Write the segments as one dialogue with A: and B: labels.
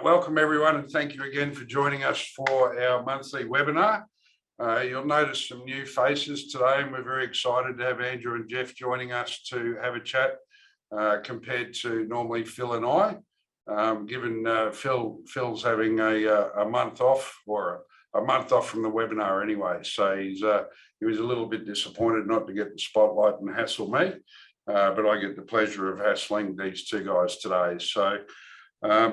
A: Welcome everyone, and thank you again for joining us for our monthly webinar. You'll notice some new faces today, and we're very excited to have Andrew and Jeff joining us to have a chat compared to normally Phil and I. Given Phil's having a month off, or a month off from the webinar anyway, so he was a little bit disappointed not to get the spotlight and hassle me, but I get the pleasure of hassling these two guys today. So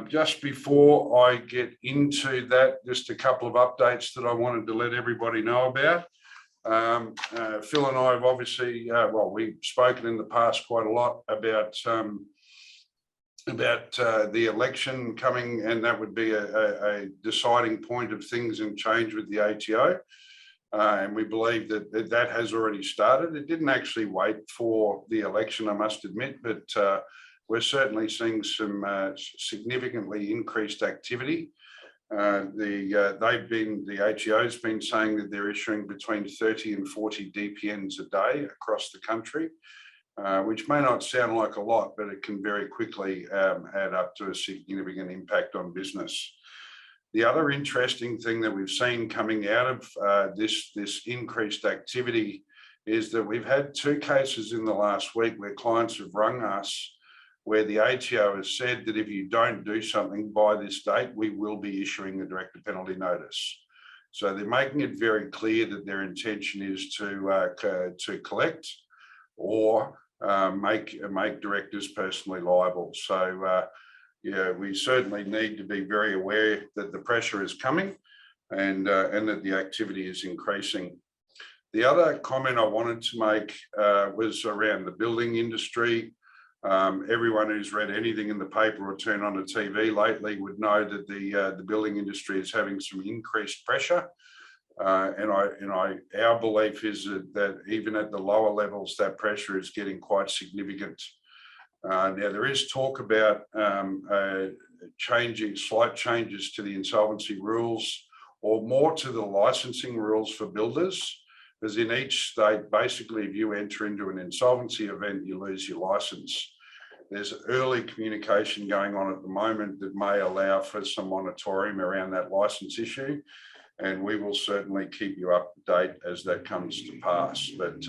A: just before I get into that, just a couple of updates that I wanted to let everybody know about. Phil and I have obviously, we've spoken in the past quite a lot about the election coming, and that would be a deciding point of things and change with the ATO. And we believe that has already started. It didn't actually wait for the election, I must admit, but we're certainly seeing some significantly increased activity. The ATO's been saying that they're issuing between 30 and 40 DPNs a day across the country, which may not sound like a lot, but it can very quickly add up to a significant impact on business. The other interesting thing that we've seen coming out of this increased activity is that we've had two cases in the last week where clients have rung us where the ATO has said that if you don't do something by this date, we will be issuing a director penalty notice. So they're making it very clear that their intention is to collect or make directors personally liable. So we certainly need to be very aware that the pressure is coming and that the activity is increasing. The other comment I wanted to make was around the building industry. Everyone who's read anything in the paper or turned on the TV lately would know that the building industry is having some increased pressure, and our belief is that even at the lower levels, that pressure is getting quite significant. Now there is talk about slight changes to the insolvency rules, or more to the licensing rules for builders. As in each state, basically, if you enter into an insolvency event, you lose your license. There's early communication going on at the moment that may allow for some moratorium around that license issue, and we will certainly keep you up to date as that comes to pass, but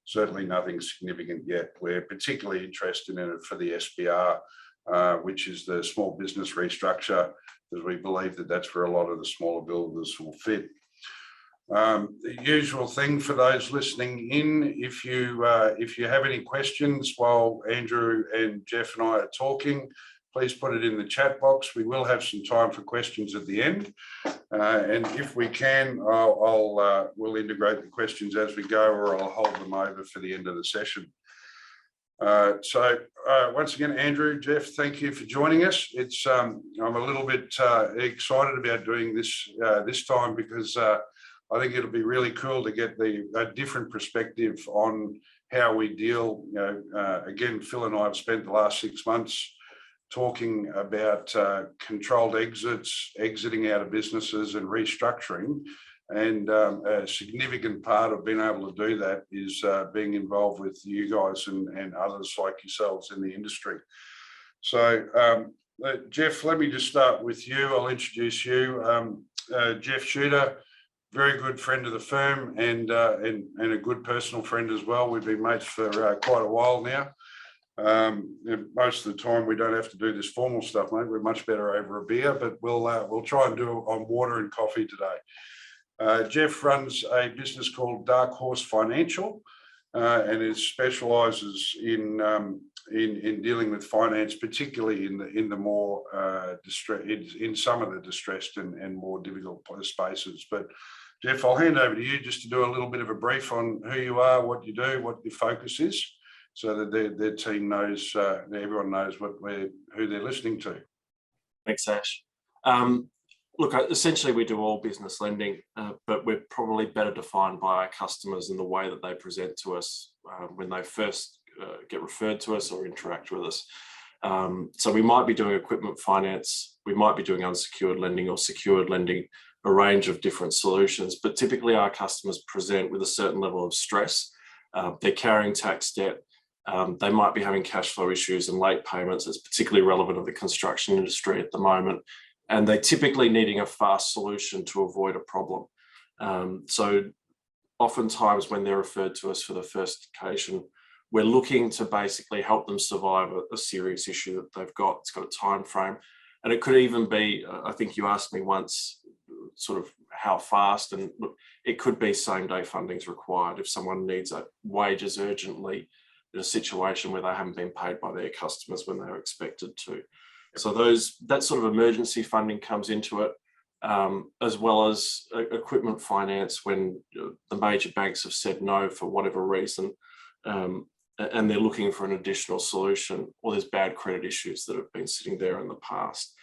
A: certainly nothing significant yet. We're particularly interested in it for the SBR, which is the small business restructure, because we believe that that's where a lot of the smaller builders will fit. The usual thing for those listening in, if you have any questions while Andrew and Jeff and I are talking, please put it in the chat box. We will have some time for questions at the end, and if we can, we'll integrate the questions as we go, or I'll hold them over for the end of the session. So once again, Andrew, Jeff, thank you for joining us. I'm a little bit excited about doing this time, because I think it'll be really cool to get a different perspective on how we deal. Again, Phil and I have spent the last 6 months talking about controlled exits, exiting out of businesses and restructuring. And a significant part of being able to do that is being involved with you guys and others like yourselves in the industry. So Jeff, let me just start with you. I'll introduce you. Jeff Suter, very good friend of the firm, and a good personal friend as well. We've been mates for quite a while now. Most of the time we don't have to do this formal stuff, mate. We're much better over a beer, but we'll try and do it on water and coffee today. Jeff runs a business called Dark Horse Financial, and it specialises in dealing with finance, particularly in the more in some of the distressed and more difficult spaces. But Jeff, I'll hand over to you just to do a little bit of a brief on who you are, what you do, what your focus is, so that their team knows, everyone knows who they're listening to.
B: Thanks, Ash. Look, essentially we do all business lending, but we're probably better defined by our customers in the way that they present to us when they first get referred to us or interact with us. So we might be doing equipment finance, we might be doing unsecured lending or secured lending, a range of different solutions, but typically our customers present with a certain level of stress. They're carrying tax debt, they might be having cash flow issues and late payments. It's particularly relevant in the construction industry at the moment. and they typically needing a fast solution to avoid a problem. So oftentimes when they're referred to us for the first occasion, we're looking to basically help them survive a serious issue that they've got. It's got a time frame, and it could even be, I think you asked me once, sort of how fast, and it could be same day funding's required if someone needs wages urgently in a situation where they haven't been paid by their customers when they were expected to. So that sort of emergency funding comes into it, as well as equipment finance when the major banks have said no for whatever reason, and they're looking for an additional solution, or there's bad credit issues that have been sitting there in the past.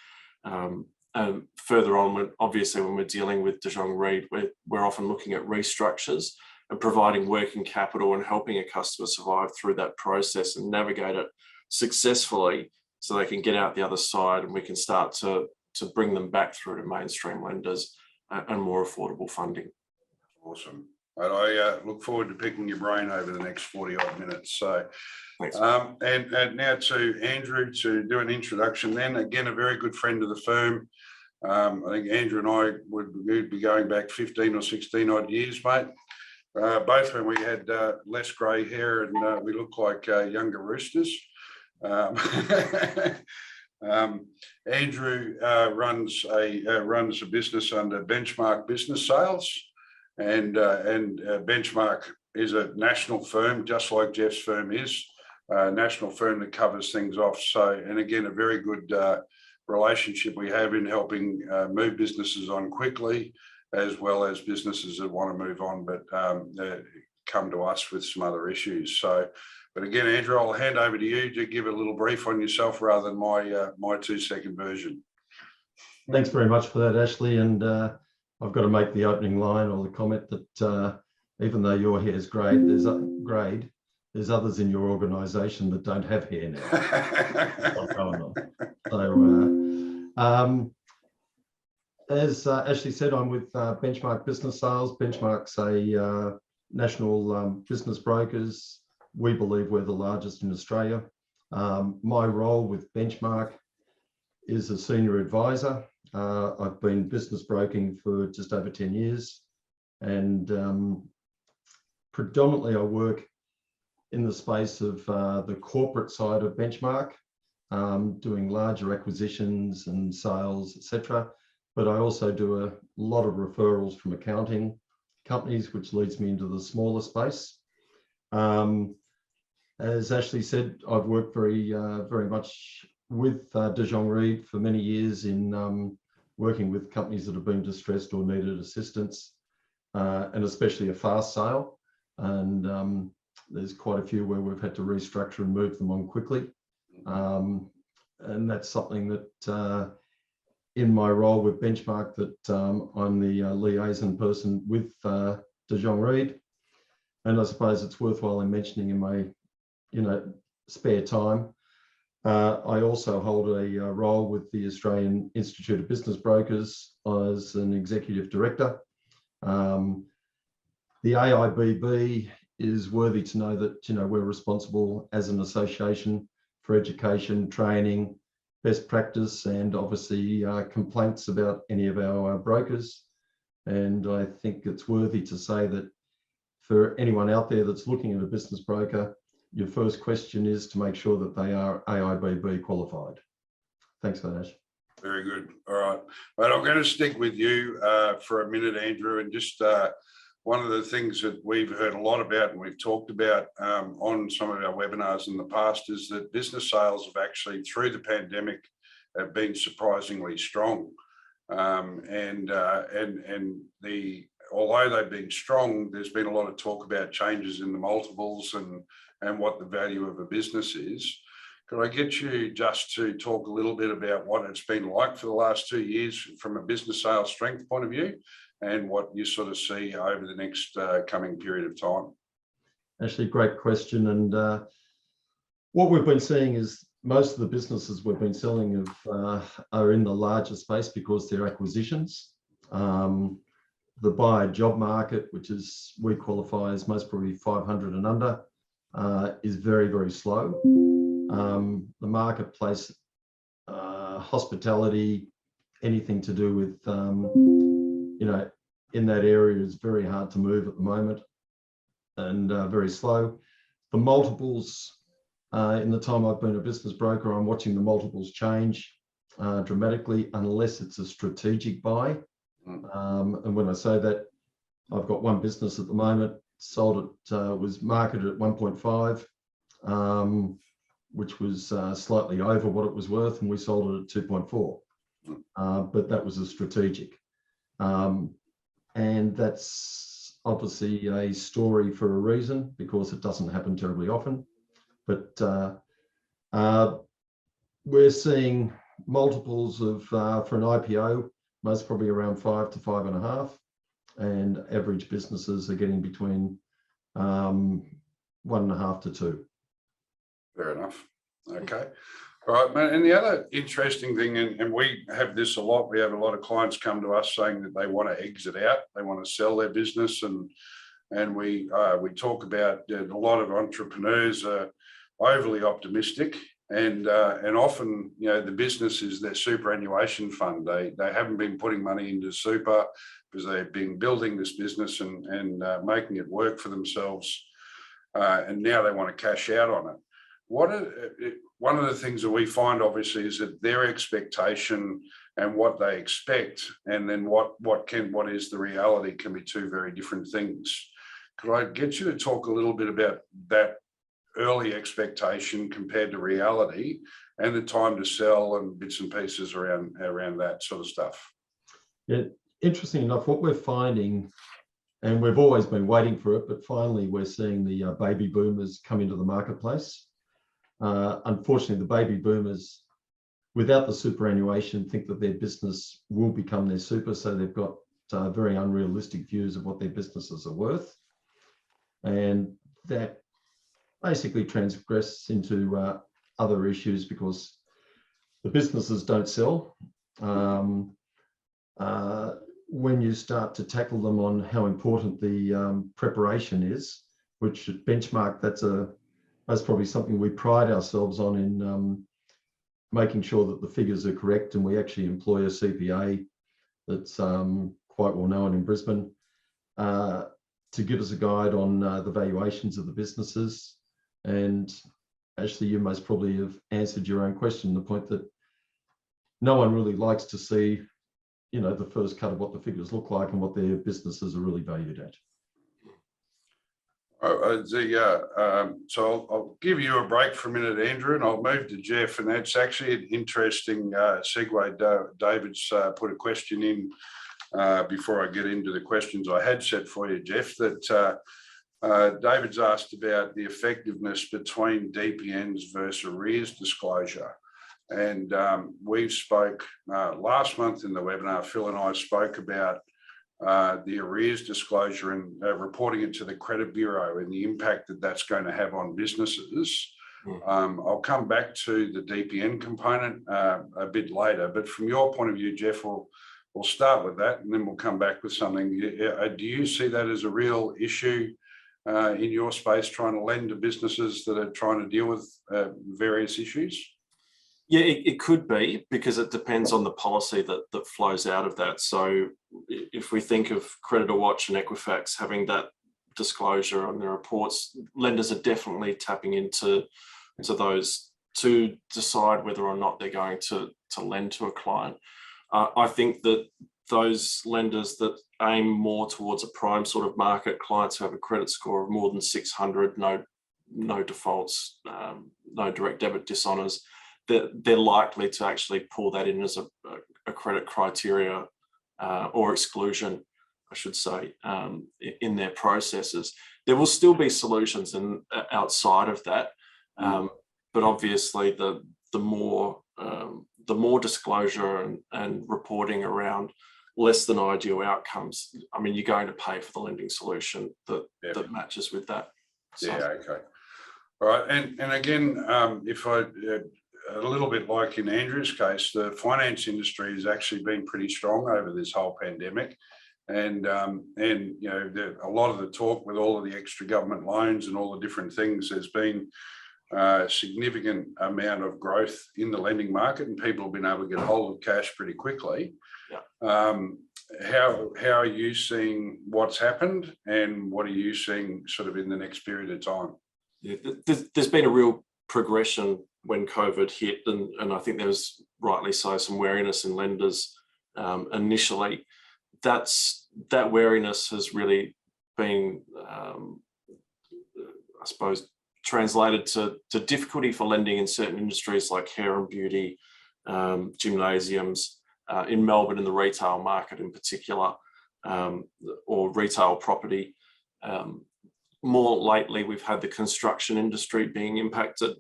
B: Further on, obviously, when we're dealing with Jonge Reed, we're often looking at restructures and providing working capital and helping a customer survive through that process and navigate it successfully so they can get out the other side, and we can start to bring them back through to mainstream lenders and more affordable funding.
A: Awesome. And I look forward to picking your brain over the next 40 odd minutes. So,
B: thanks.
A: And now to Andrew to do an introduction. Then again, a very good friend of the firm. I think Andrew and I would be going back 15 or 16 odd years, mate. Both when we had less grey hair and we looked like younger roosters. Andrew runs a business under Benchmark Business Sales, and Benchmark is a national firm, just like Jeff's firm is, a national firm that covers things off. So, and again, a very good relationship we have in helping move businesses on quickly, as well as businesses that want to move on but come to us with some other issues. So, but again, Andrew, I'll hand over to you to give a little brief on yourself rather than my 2-second version.
C: Thanks very much for that, Ashley. And I've got to make the opening line or the comment that even though your hair is greyed, there's others in your organisation that don't have hair now. So, as Ashley said, I'm with Benchmark Business Sales. Benchmark's a national business brokers. We believe we're the largest in Australia. My role with Benchmark is a senior advisor. I've been business broking for just over 10 years, and predominantly I work in the space of the corporate side of Benchmark, doing larger acquisitions and sales, etc. But I also do a lot of referrals from accounting companies, which leads me into the smaller space. As Ashley said, I've worked very much with Jonge Reed for many years in working with companies that have been distressed or needed assistance, and especially a fast sale. And there's quite a few where we've had to restructure and move them on quickly. And that's something that in my role with Benchmark that I'm the liaison person with Jonge Reed. And I suppose it's worthwhile in mentioning in my spare time, I also hold a role with the Australian Institute of Business Brokers as an executive director. The AIBB is worthy to know that we're responsible as an association for education, training, best practice, and obviously complaints about any of our brokers. And I think it's worthy to say that for anyone out there that's looking at a business broker, your first question is to make sure that they are AIBB qualified. Thanks for that, Ash.
A: Very good. All right. But I'm going to stick with you for a minute, Andrew, and just one of the things that we've heard a lot about and we've talked about on some of our webinars in the past is that business sales have actually, through the pandemic, have been surprisingly strong. Although they've been strong, there's been a lot of talk about changes in the multiples and what the value of a business is. Could I get you just to talk a little bit about what it's been like for the last 2 years from a business sales strength point of view and what you sort of see over the next coming period of time?
C: Actually, great question. And what we've been seeing is most of the businesses we've been selling are in the larger space because they're acquisitions. The buyer job market, which is we qualify as most probably 500 and under, is very, very slow. The marketplace, hospitality, anything to do with, in that area is very hard to move at the moment and very slow. The multiples, in the time I've been a business broker, I'm watching the multiples change dramatically unless it's a strategic buy. And when I say that, I've got one business at the moment, sold it, was marketed at 1.5, which was slightly over what it was worth, and we sold it at 2.4. But that was a strategic. And that's obviously a story for a reason, because it doesn't happen terribly often. But we're seeing multiples of, for an IPO, most probably around 5 to 5.5. And average businesses are getting between 1.5 to 2.
A: Fair enough. Okay. All right, man. And the other interesting thing, and we have this a lot, we have a lot of clients come to us saying that they want to exit out, they want to sell their business, and we talk about a lot of entrepreneurs are overly optimistic, and often, the business is their superannuation fund. They haven't been putting money into super because they've been building this business and making it work for themselves, and now they want to cash out on it. One of the things that we find, obviously, is that their expectation and what they expect, and then what is the reality, can be two very different things. Could I get you to talk a little bit about that early expectation compared to reality, and the time to sell, and bits and pieces around that sort of stuff?
C: Yeah, interesting enough, what we're finding, and we've always been waiting for it, but finally we're seeing the baby boomers come into the marketplace. Unfortunately, the baby boomers, without the superannuation, think that their business will become their super, so they've got very unrealistic views of what their businesses are worth, and that basically transgress into other issues because the businesses don't sell. When you start to tackle them on how important the preparation is, which at Benchmark, that's probably something we pride ourselves on, in making sure that the figures are correct, and we actually employ a CPA that's quite well known in Brisbane to give us a guide on the valuations of the businesses. And actually, you most probably have answered your own question, the point that no one really likes to see, the first cut of what the figures look like and what their businesses are really valued at.
A: So I'll give you a break for a minute, Andrew, and I'll move to Jeff. And that's actually an interesting segue. David's put a question in before I get into the questions I had set for you, Jeff, that David's asked about the effectiveness between DPNs versus arrears disclosure. And we spoke last month in the webinar, Phil and I spoke about the arrears disclosure and reporting it to the credit bureau and the impact that that's going to have on businesses. I'll come back to the DPN component a bit later, but from your point of view, Jeff, we'll start with that, and then we'll come back with something. Do you see that as a real issue in your space, trying to lend to businesses that are trying to deal with various issues?
B: Yeah, it could be, because it depends on the policy that flows out of that. So if we think of Creditor Watch and Equifax having that disclosure on their reports, lenders are definitely tapping into those to decide whether or not they're going to lend to a client. I think that those lenders that aim more towards a prime sort of market, clients who have a credit score of more than 600, no defaults, no direct debit dishonours, they're likely to actually pull that in as a credit criteria or exclusion, I should say, in their processes. There will still be solutions outside of that, but obviously the more disclosure and reporting around less than ideal outcomes, I mean, you're going to pay for the lending solution that matches with that. So.
A: Yeah, okay. All right, and again, if I a little bit like in Andrew's case, the finance industry has actually been pretty strong over this whole pandemic, and you know, a lot of the talk with all of the extra government loans and all the different things, there's been significant amount of growth in the lending market, and people have been able to get hold of cash pretty quickly.
B: Yeah.
A: How are you seeing what's happened, and what are you seeing sort of in the next period of time?
B: Yeah, there's been a real progression when COVID hit, and I think there was, rightly so, some wariness in lenders initially. That wariness has really been, I suppose, translated to difficulty for lending in certain industries like hair and beauty, gymnasiums, in Melbourne, in the retail market in particular, or retail property. More lately, we've had the construction industry being impacted.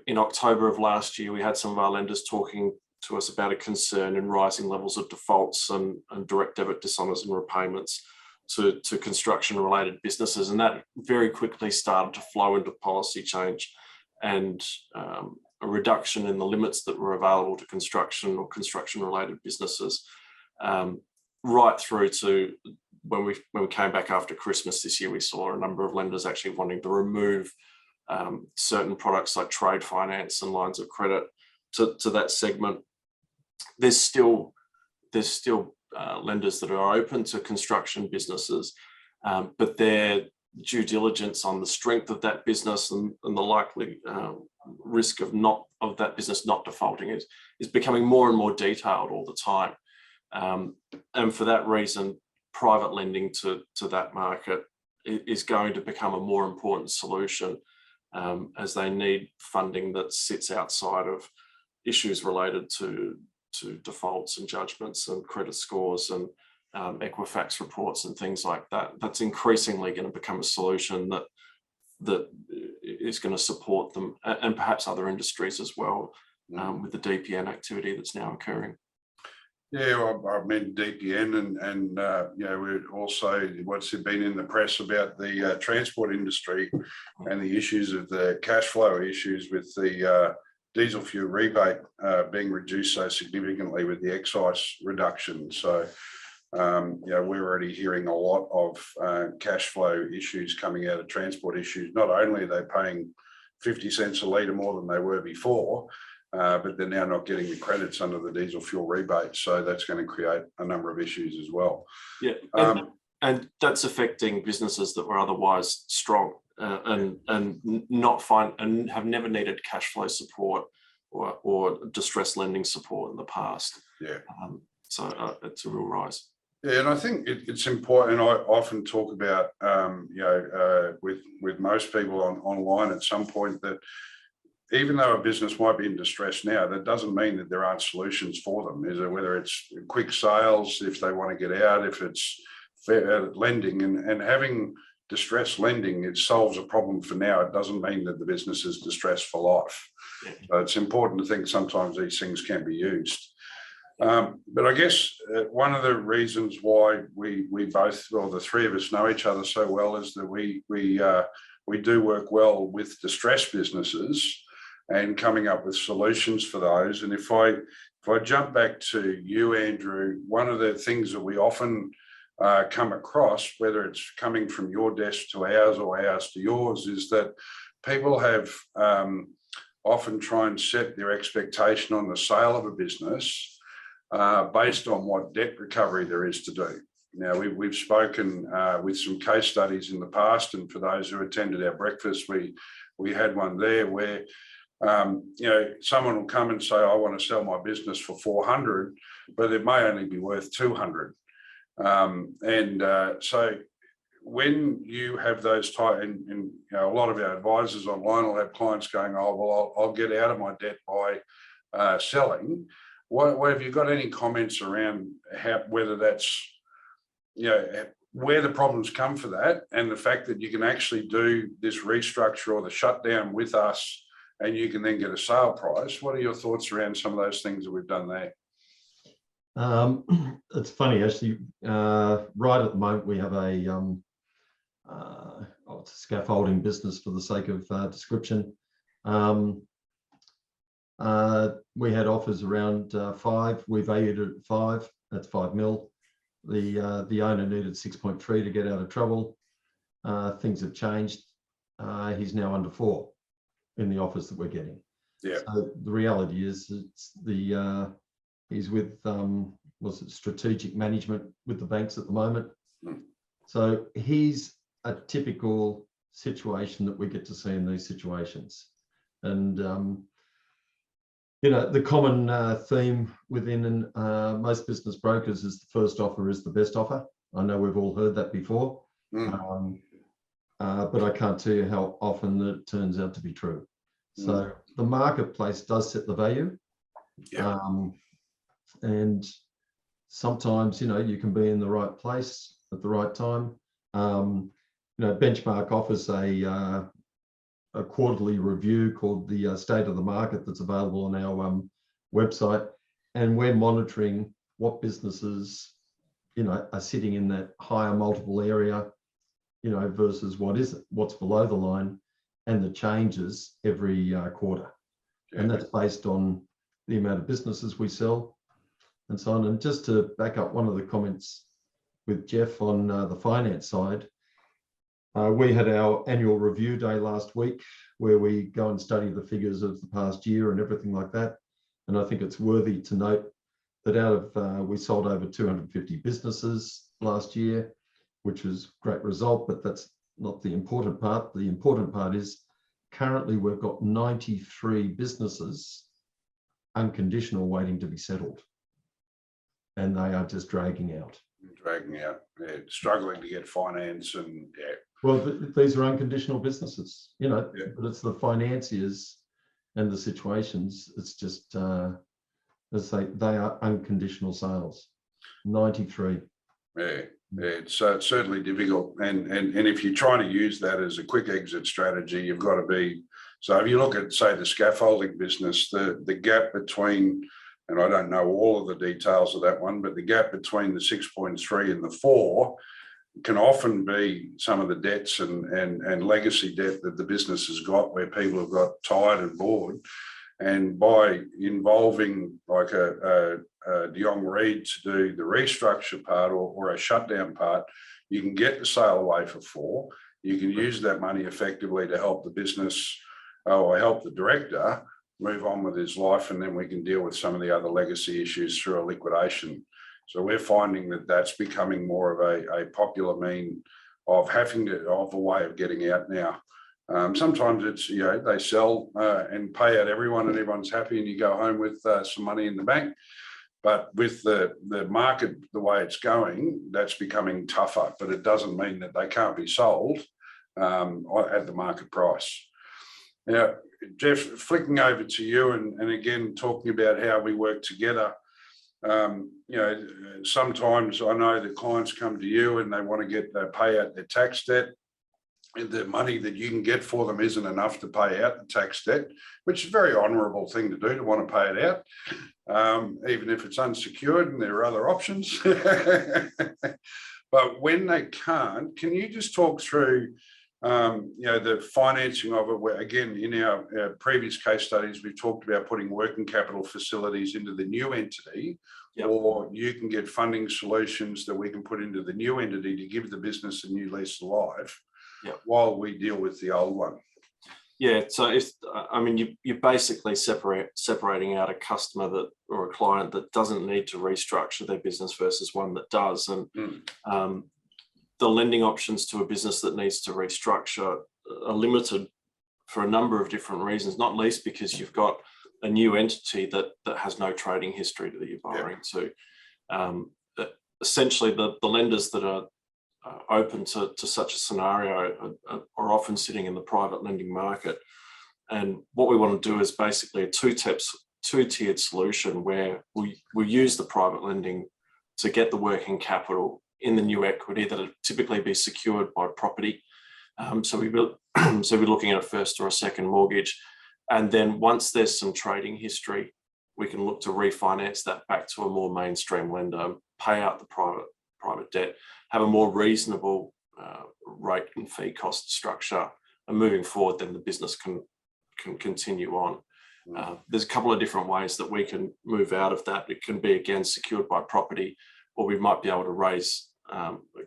B: In October of last year, we had some of our lenders talking to us about a concern in rising levels of defaults and direct debit dishonours and repayments to construction-related businesses, and that very quickly started to flow into policy change and a reduction in the limits that were available to construction or construction-related businesses, right through to when we came back after Christmas this year. We saw a number of lenders actually wanting to remove certain products like trade finance and lines of credit to that segment. There's still lenders that are open to construction businesses, but their due diligence on the strength of that business and the likely risk of that business not defaulting is becoming more and more detailed all the time. And for that reason, private lending to that market is going to become a more important solution, as they need funding that sits outside of issues related to defaults and judgments and credit scores and Equifax reports and things like that. That's increasingly going to become a solution that is going to support them, and perhaps other industries as well, with the DPN activity that's now occurring.
A: Yeah, well, I mean DPN and you know, we're also, what's been in the press about the transport industry and the issues of the cash flow issues with the diesel fuel rebate being reduced so significantly with the excise reduction. So you know, we're already hearing a lot of cash flow issues coming out of transport issues. Not only are they paying 50 cents a litre more than they were before, but they're now not getting the credits under the diesel fuel rebate. So that's going to create a number of issues as well.
B: Yeah, and that's affecting businesses that were otherwise strong and have never needed cash flow support or distress lending support in the past.
A: Yeah.
B: So it's a real rise.
A: Yeah, and I think it's important. I often talk about, you know, with most people online at some point, that even though a business might be in distress now, that doesn't mean that there aren't solutions for them. Is it, whether it's quick sales if they want to get out, if it's fair lending, and having distress lending, it solves a problem for now. It doesn't mean that the business is distressed for life.
B: Yeah.
A: So it's important to think sometimes these things can be used. But I guess one of the reasons why we both, or the three of us, know each other so well is that we do work well with distressed businesses and coming up with solutions for those. And if I jump back to you, Andrew, one of the things that we often come across, whether it's coming from your desk to ours or ours to yours, is that people have often try and set their expectation on the sale of a business based on what debt recovery there is to do. Now, we've spoken with some case studies in the past, and for those who attended our breakfast, we had one there where you know, someone will come and say, I want to sell my business for 400, but it may only be worth 200. So when you have those type, and you know, a lot of our advisors online will have clients going, oh, well, I'll get out of my debt by selling. What have you got any comments around whether that's, you know, where the problems come for that, and the fact that you can actually do this restructure or the shutdown with us and you can then get a sale price? What are your thoughts around some of those things that we've done there?
C: It's funny, actually. Right at the moment, we have it's a scaffolding business for the sake of description. We had offers around 5. We valued it at 5. That's 5 mil. The owner needed 6.3 to get out of trouble. Things have changed. He's now under 4. in the offers that we're getting.
A: Yeah.
C: So the reality is he's with strategic management with the banks at the moment. So he's a typical situation that we get to see in these situations. And the common theme within most business brokers is the first offer is the best offer. I know we've all heard that before, but I can't tell you how often it turns out to be true. So the marketplace does set the value.
A: Yeah.
C: And sometimes, you can be in the right place at the right time. Benchmark offers a quarterly review called the State of the Market that's available on our website. And we're monitoring what businesses, are sitting in that higher multiple area, versus what's below the line, and the changes every quarter.
A: Yeah.
C: And that's based on the amount of businesses we sell and so on. And just to back up one of the comments with Jeff on the finance side, we had our annual review day last week where we go and study the figures of the past year and everything like that. And I think it's worthy to note that out of, we sold over 250 businesses last year, which was a great result, but that's not the important part. The important part is currently we've got 93 businesses unconditional waiting to be settled. And they are just dragging out.
A: Struggling to get finance and
C: Well, these are unconditional businesses, but it's the financiers and the situations. It's just, let's say they are unconditional sales, 93.
A: Yeah. It's certainly difficult, and if you're trying to use that as a quick exit strategy, you've got to be. So if you look at, say, the scaffolding business, the gap between, and I don't know all of the details of that one, but the gap between the 6.3 and the 4 can often be some of the debts and legacy debt that the business has got, where people have got tired and bored. And by involving like a Jonge to do the restructure part or a shutdown part, you can get the sale away for 4. You can use that money effectively to help the business or help the director move on with his life, and then we can deal with some of the other legacy issues through a liquidation. So we're finding that that's becoming more of a popular mean of a way of getting out now. Sometimes it's, they sell and pay out everyone and everyone's happy and you go home with some money in the bank. But with the market, the way it's going, that's becoming tougher, but it doesn't mean that they can't be sold at the market price. Now, Jeff, flicking over to you and again, talking about how we work together. Sometimes I know that clients come to you and they want to pay out their tax debt. And the money that you can get for them isn't enough to pay out the tax debt, which is a very honourable thing to do, to want to pay it out, even if it's unsecured and there are other options. But when they can't, can you just talk through, the financing of it? Where, again, in our previous case studies, we've talked about putting working capital facilities into the new entity, or you can get funding solutions that we can put into the new entity to give the business a new lease of life. While we deal with the old one.
B: So you're basically separating out a customer or a client that doesn't need to restructure their business versus one that does. And the lending options to a business that needs to restructure are limited for a number of different reasons, not least because you've got a new entity that has no trading history that you're borrowing to. Essentially, the lenders that are open to such a scenario are often sitting in the private lending market. And what we want to do is basically a two-tiered solution where we use the private lending to get the working capital in the new equity that would typically be secured by property. So we're looking at a first or a second mortgage. And then once there's some trading history, we can look to refinance that back to a more mainstream lender, pay out the private debt, have a more reasonable rate and fee cost structure, and moving forward, then the business can continue on. There's a couple of different ways that we can move out of that. It can be, again, secured by property, or we might be able to raise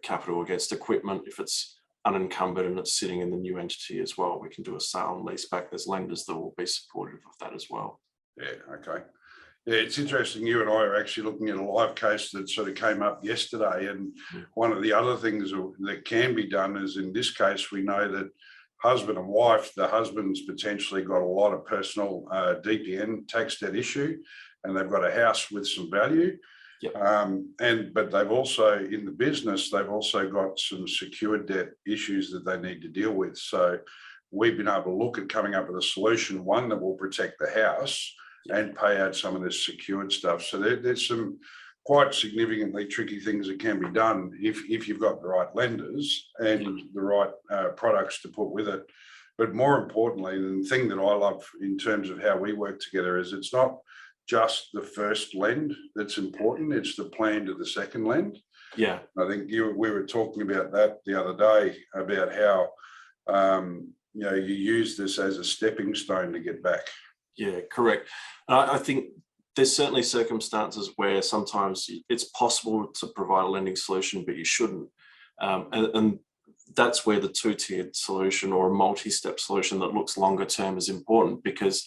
B: capital against equipment if it's unencumbered and it's sitting in the new entity as well. We can do a sale and lease back. There's lenders that will be supportive of that as well.
A: Yeah, okay. Yeah, it's interesting. You and I are actually looking at a live case that sort of came up yesterday. And one of the other things that can be done is, in this case, we know that husband and wife, the husband's potentially got a lot of personal DPN tax debt issue, and they've got a house with some value.
B: Yep.
A: But they've also, in the business, they've also got some secured debt issues that they need to deal with. So we've been able to look at coming up with a solution, one that will protect the house and pay out some of this secured stuff. So there's some quite significantly tricky things that can be done if you've got the right lenders and the right products to put with it. But more importantly, the thing that I love in terms of how we work together is it's not just the first lend that's important, it's the plan to the second lend.
B: Yeah.
A: I think we were talking about that the other day, about how you use this as a stepping stone to get back. Yeah,
B: correct. I think there's certainly circumstances where sometimes it's possible to provide a lending solution, but you shouldn't. And that's where the two-tiered solution or a multi-step solution that looks longer term is important, because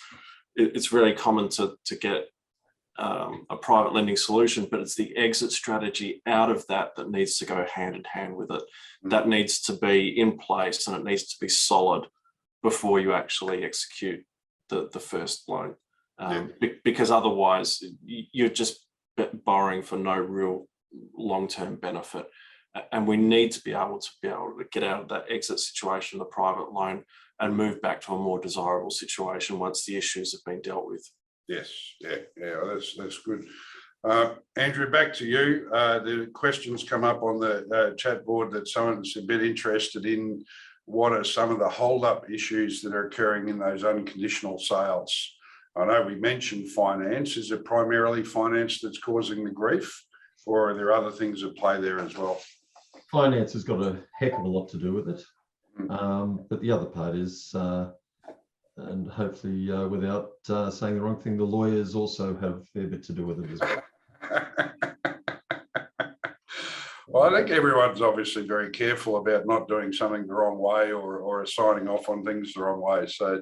B: it's really common to get a private lending solution, but it's the exit strategy out of that needs to go hand in hand with it. That needs to be in place and it needs to be solid before you actually execute the first loan. Because otherwise you're just borrowing for no real long-term benefit. And we need to be able to get out of that exit situation, the private loan, and move back to a more desirable situation once the issues have been dealt with.
A: Yes, yeah, that's good. Andrew, back to you. The questions come up on the chat board that someone's a bit interested in. What are some of the hold-up issues that are occurring in those unconditional sales? I know we mentioned finance. Is it primarily finance that's causing the grief, or are there other things at play there as well?
C: Finance has got a heck of a lot to do with it. But the other part is, and hopefully without saying the wrong thing, the lawyers also have a fair bit to do with it as well.
A: Well, I think everyone's obviously very careful about not doing something the wrong way or signing off on things the wrong way. So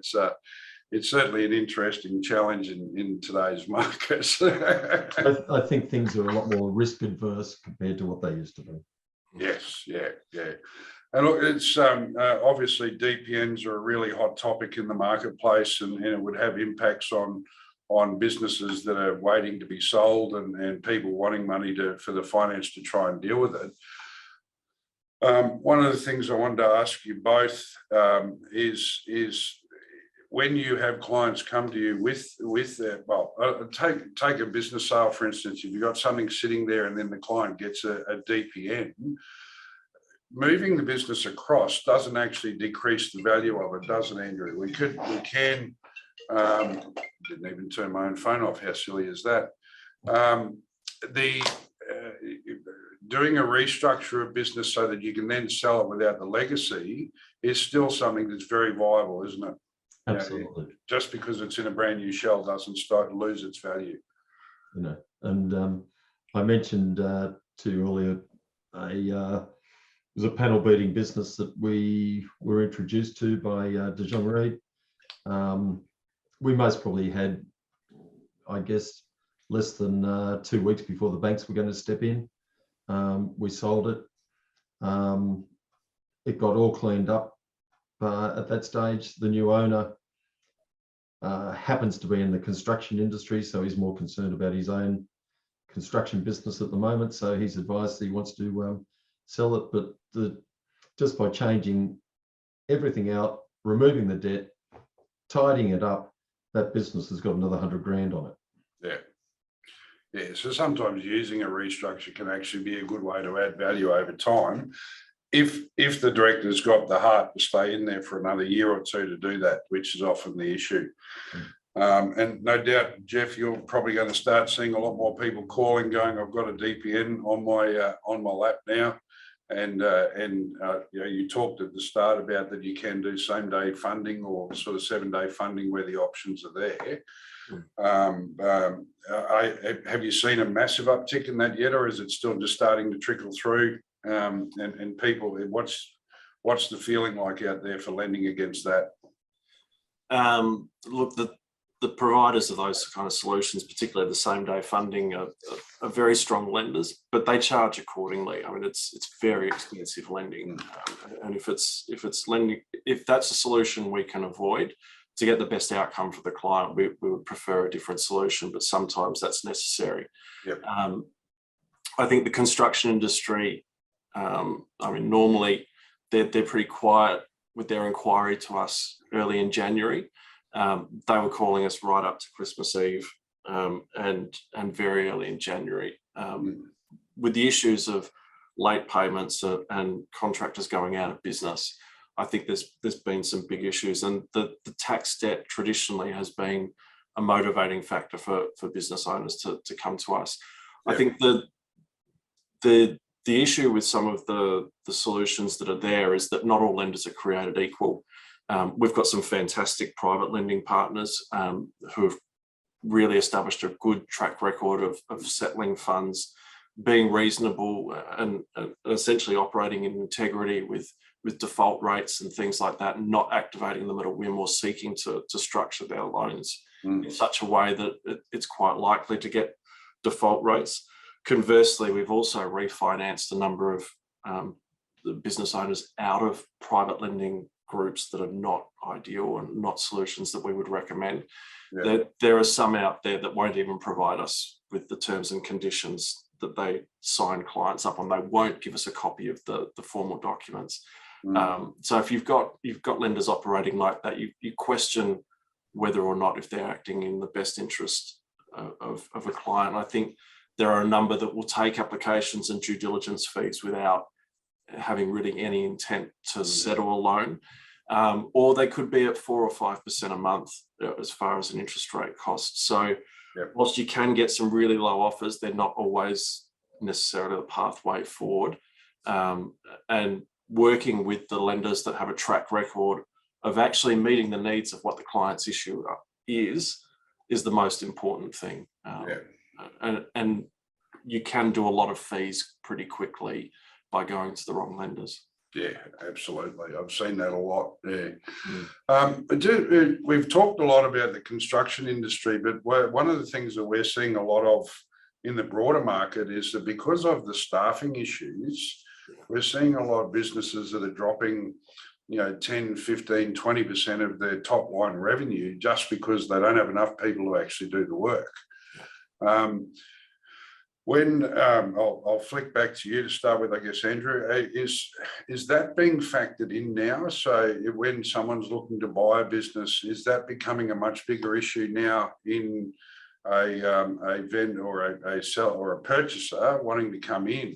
A: it's certainly an interesting challenge in today's markets.
C: I think things are a lot more risk adverse compared to what they used to be.
A: Yes, yeah. And look, it's obviously DPNs are a really hot topic in the marketplace, and it would have impacts on businesses that are waiting to be sold and people wanting money for the finance to try and deal with it. One of the things I wanted to ask you both is when you have clients come to you with their, take a business sale, for instance. If you've got something sitting there and then the client gets a DPN, moving the business across doesn't actually decrease the value of it, does it, Andrew? We can, didn't even turn my own phone off. How silly is that? Doing a restructure of business so that you can then sell it without the legacy is still something that's very viable, isn't it?
C: Absolutely.
A: Just because it's in a brand new shell doesn't lose its value.
C: And I mentioned to you earlier, it was a panel beating business that we were introduced to by Jonge. We most probably had, I guess, less than 2 weeks before the banks were going to step in. We sold it. It got all cleaned up. At that stage, the new owner happens to be in the construction industry, so he's more concerned about his own construction business at the moment. So he's advised that he wants to sell it, but just by changing everything out, removing the debt, tidying it up, that business has got another 100 grand on it.
A: Yeah. So sometimes using a restructure can actually be a good way to add value over time, if the director's got the heart to stay in there for another year or two to do that, which is often the issue. And no doubt, Jeff, you're probably going to start seeing a lot more people calling, going, "I've got a DPN on my lap now." And you talked at the start about that you can do same-day funding or sort of 7-day funding where the options are there. Have you seen a massive uptick in that yet, or is it still just starting to trickle through? And people, What's the feeling like out there for lending against that?
B: Look, the providers of those kind of solutions, particularly the same day funding, are very strong lenders, but they charge accordingly. I mean, it's very expensive lending, and if it's lending, if that's a solution we can avoid to get the best outcome for the client, we would prefer a different solution, but sometimes that's necessary.
A: Yep.
B: I think the construction industry, I mean, normally they're pretty quiet with their inquiry to us early in January. They were calling us right up to Christmas Eve and very early in January. With the issues of late payments and contractors going out of business, I think there's been some big issues, and the tax debt traditionally has been a motivating factor for business owners to come to us. Yeah. I think the issue with some of the solutions that are there is that not all lenders are created equal. We've got some fantastic private lending partners who have really established a good track record of settling funds, being reasonable and essentially operating in integrity with default rates and things like that, and not activating them at a whim or seeking to structure their loans in such a way that it's quite likely to get default rates. Conversely, we've also refinanced a number of the business owners out of private lending groups that are not ideal and not solutions that we would recommend. Yeah. There are some out there that won't even provide us with the terms and conditions that they sign clients up on. They won't give us a copy of the formal documents. So if you've got lenders operating like that, you question whether or not if they're acting in the best interest of a client. I think there are a number that will take applications and due diligence fees without having really any intent to settle a loan, or they could be at 4 or 5% a month as far as an interest rate cost. So whilst you can get some really low offers, they're not always necessarily the pathway forward. And working with the lenders that have a track record of actually meeting the needs of what the client's issue is the most important thing. And you can do a lot of fees pretty quickly by going to the wrong lenders.
A: Yeah, absolutely. I've seen that a lot. Yeah. We've talked a lot about the construction industry, but one of the things that we're seeing a lot of in the broader market is that because of the staffing issues, we're seeing a lot of businesses that are dropping, 10, 15, 20% of their top line revenue just because they don't have enough people to actually do the work. I'll flick back to you to start with, I guess, Andrew, is that being factored in now? So when someone's looking to buy a business, is that becoming a much bigger issue now in a vendor or a seller or a purchaser wanting to come in?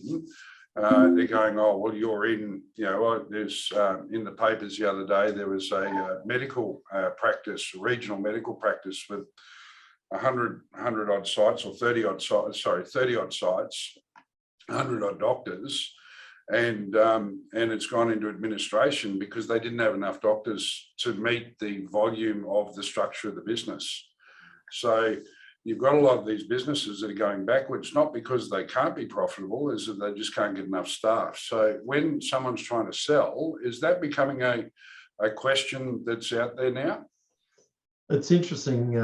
A: They're going, oh, well, you're in, there's in the papers the other day, there was a medical practice, regional medical practice with 100 odd sites or 30 odd sites, 100 odd doctors, and it's gone into administration because they didn't have enough doctors to meet the volume of the structure of the business. So you've got a lot of these businesses that are going backwards, not because they can't be profitable, is that they just can't get enough staff. So when someone's trying to sell, is that becoming a question that's out there now?
C: It's interesting,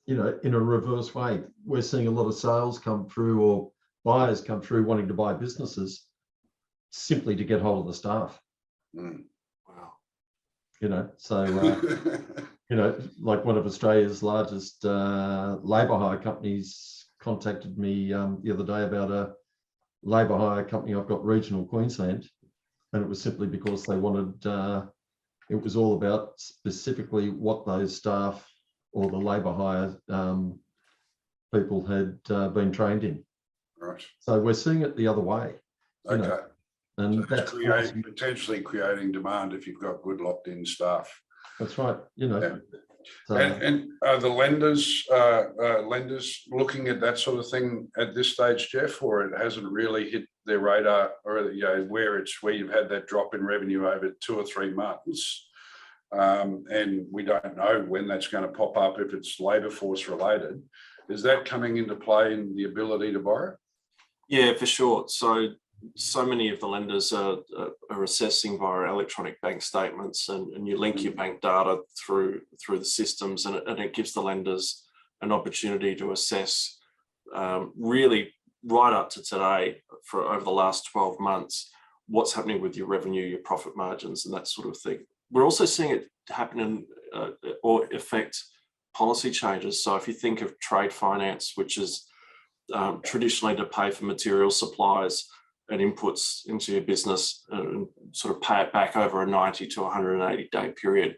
C: in a reverse way. We're seeing a lot of sales come through or buyers come through wanting to buy businesses simply to get hold of the staff. Wow. Like one of Australia's largest labour hire companies contacted me the other day about a labour hire company I've got regional Queensland, and it was simply because they wanted, it was all about specifically what those staff or the labour hire people had been trained in.
A: Right.
C: So we're seeing it the other way.
A: Okay.
C: And
A: so
C: that's
A: potentially creating demand if you've got good locked-in staff.
C: That's right.
A: Yeah. So, and are the lenders looking at that sort of thing at this stage, Jeff, or it hasn't really hit their radar, or where you've had that drop in revenue over 2 or 3 months, and we don't know when that's going to pop up if it's labour force related? Is that coming into play in the ability to borrow?
B: Yeah, for sure. So so many of the lenders are assessing via electronic bank statements, and you link your bank data through the systems, and it gives the lenders an opportunity to assess really right up to today, for over the last 12 months, what's happening with your revenue, your profit margins, and that sort of thing. We're also seeing it happen in or affect policy changes. So if you think of trade finance, which is traditionally to pay for material supplies and inputs into your business and sort of pay it back over a 90 to 180 day period,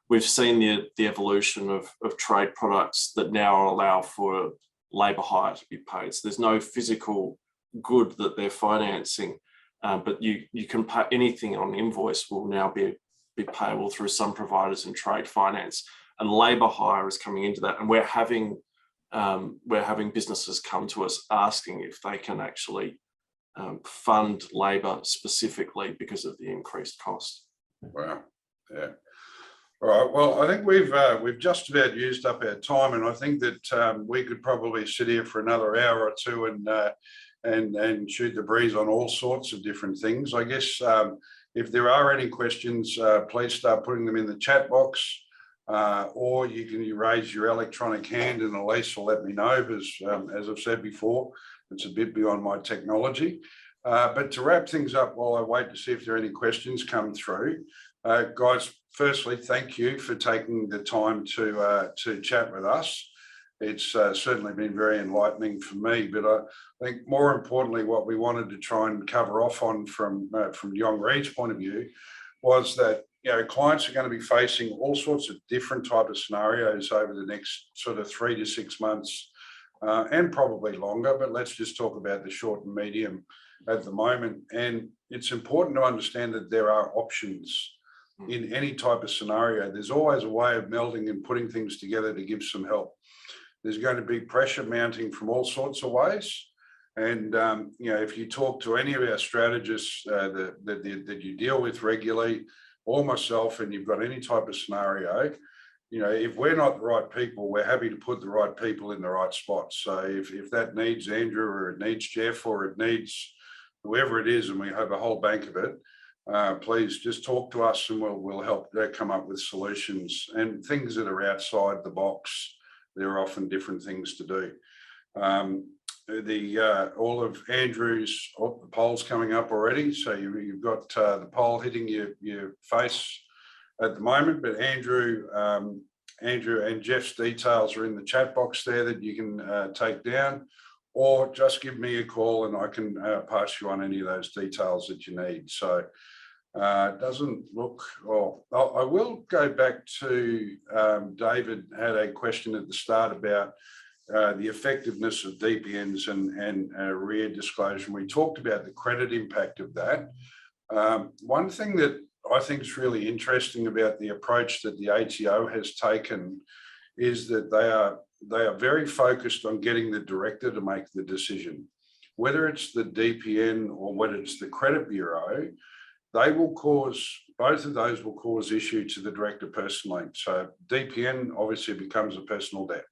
B: we've seen the evolution of trade products that now allow for labour hire to be paid. So there's no physical good that they're financing, but you can pay anything on invoice will now be payable through some providers in trade finance, and labour hire is coming into that. And we're having businesses come to us asking if they can actually fund labour specifically because of the increased cost.
A: Wow. Yeah. All right. Well, I think we've just about used up our time, and I think that we could probably sit here for another hour or two and shoot the breeze on all sorts of different things. I guess if there are any questions, please start putting them in the chat box, or you can raise your electronic hand and Elise will let me know, because as I've said before, it's a bit beyond my technology. But to wrap things up while I wait to see if there are any questions come through, guys, firstly, thank you for taking the time to chat with us. It's certainly been very enlightening for me, but I think more importantly, what we wanted to try and cover off on from Jonge's point of view was that, you know, clients are going to be facing all sorts of different type of scenarios over the next sort of 3 to 6 months, and probably longer, but let's just talk about the short and medium at the moment. And it's important to understand that there are options in any type of scenario. There's always a way of melding and putting things together to give some help. There's going to be pressure mounting from all sorts of ways. And, you know, if you talk to any of our strategists that you deal with regularly, or myself, and you've got any type of scenario, you know, if we're not the right people, we're happy to put the right people in the right spots. So if that needs Andrew, or it needs Jeff, or it needs whoever it is, and we have a whole bank of it, please just talk to us and we'll help come up with solutions and things that are outside the box. There are often different things to do. All of Andrew's, the poll's coming up already, so you've got the poll hitting your face at the moment, but Andrew and Jeff's details are in the chat box there that you can take down, or just give me a call and I can pass you on any of those details that you need. So it doesn't look, I will go back to David had a question at the start about the effectiveness of DPNs and arrear disclosure. We talked about the credit impact of that. One thing that I think is really interesting about the approach that the ATO has taken is that they are very focused on getting the director to make the decision. Whether it's the DPN or whether it's the credit bureau, both of those will cause issue to the director personally. So DPN obviously becomes a personal debt.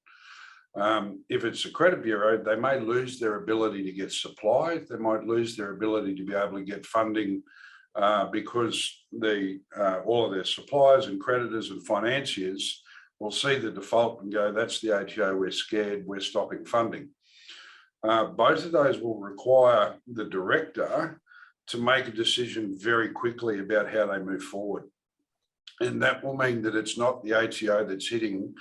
A: If it's a credit bureau, they may lose their ability to get supply. They might lose their ability to be able to get funding because all of their suppliers and creditors and financiers will see the default and go, that's the ATO, we're scared, we're stopping funding. Both of those will require the director to make a decision very quickly about how they move forward. And that will mean that it's not the ATO that's hitting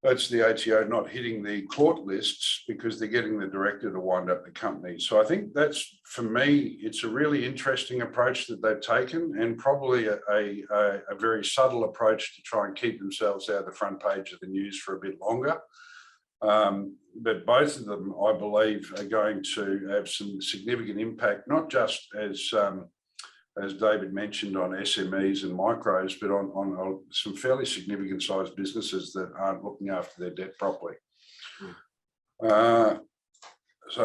A: that's the ATO not hitting the court lists because they're getting the director to wind up the company. So I think that's, for me, it's a really interesting approach that they've taken, and probably a very subtle approach to try and keep themselves out of the front page of the news for a bit longer. But both of them, I believe, are going to have some significant impact, not just as David mentioned, on SMEs and micros, but on some fairly significant sized businesses that aren't looking after their debt properly. So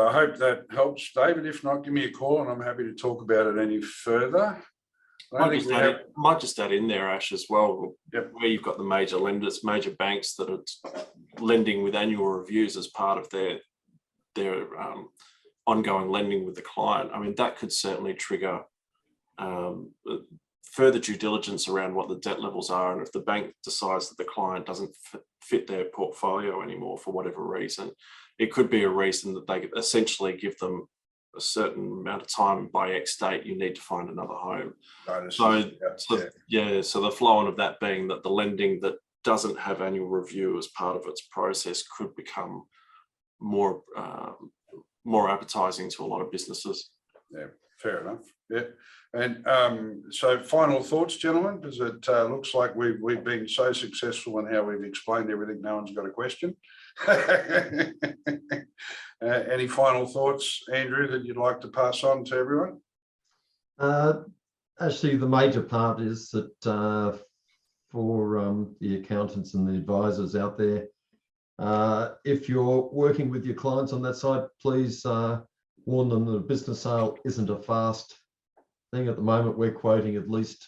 A: I hope that helps, David. If not, give me a call and I'm happy to talk about it any further.
B: Might just add in there, Ash, as well,
A: yep,
B: where you've got the major lenders, major banks that are lending with annual reviews as part of their ongoing lending with the client, I mean, that could certainly trigger further due diligence around what the debt levels are. And if the bank decides that the client doesn't fit their portfolio anymore for whatever reason, it could be a reason that they essentially give them a certain amount of time. By X date, you need to find another home. So the flow on of that being that the lending that doesn't have annual review as part of its process could become more appetizing to a lot of businesses.
A: Yeah, fair enough. Yeah. And so final thoughts, gentlemen, because it looks like we've been so successful in how we've explained everything, no one's got a question. Any final thoughts, Andrew, that you'd like to pass on to everyone?
C: Actually, the major part is that for the accountants and the advisors out there, if you're working with your clients on that side, please warn them that a business sale isn't a fast thing. At the moment, we're quoting at least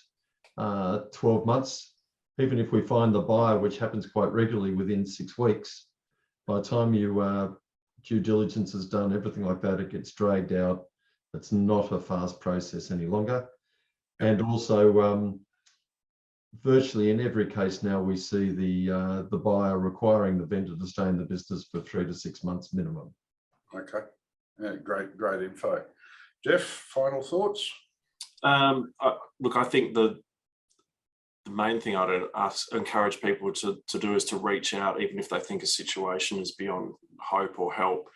C: 12 months. Even if we find the buyer, which happens quite regularly within 6 weeks, by the time you due diligence is done, everything like that, it gets dragged out. It's not a fast process any longer. And also, virtually in every case now, we see the buyer requiring the vendor to stay in the business for 3 to 6 months minimum.
A: Okay, yeah, great info. Jeff, final thoughts?
B: Look, I think the main thing I'd encourage people to do is to reach out, even if they think a situation is beyond hope or help.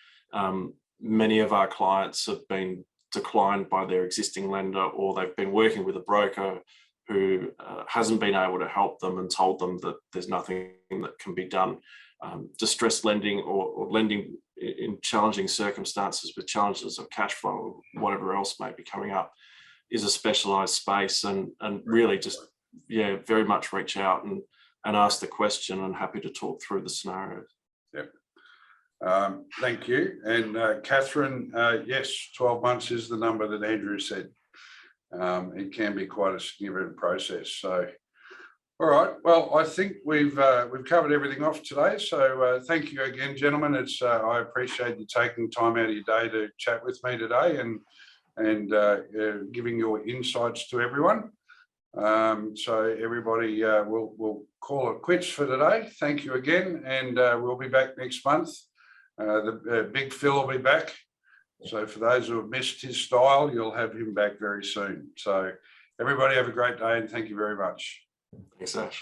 B: Many of our clients have been declined by their existing lender, or they've been working with a broker who hasn't been able to help them and told them that there's nothing that can be done. Distressed lending or lending in challenging circumstances with challenges of cash flow or whatever else may be coming up is a specialized space, and really just, yeah, very much reach out and ask the question, and happy to talk through the scenarios.
A: Yep. Thank you. And Catherine, yes, 12 months is the number that Andrew said. It can be quite a significant process. So, all right. Well, I think we've covered everything off today. So thank you again, gentlemen. It's I appreciate you taking time out of your day to chat with me today and giving your insights to everyone. So everybody, we'll call it quits for today. Thank you again, and we'll be back next month. The big Phil will be back. So for those who have missed his style, you'll have him back very soon. So everybody have a great day, and thank you very much.
B: Thanks, Ash.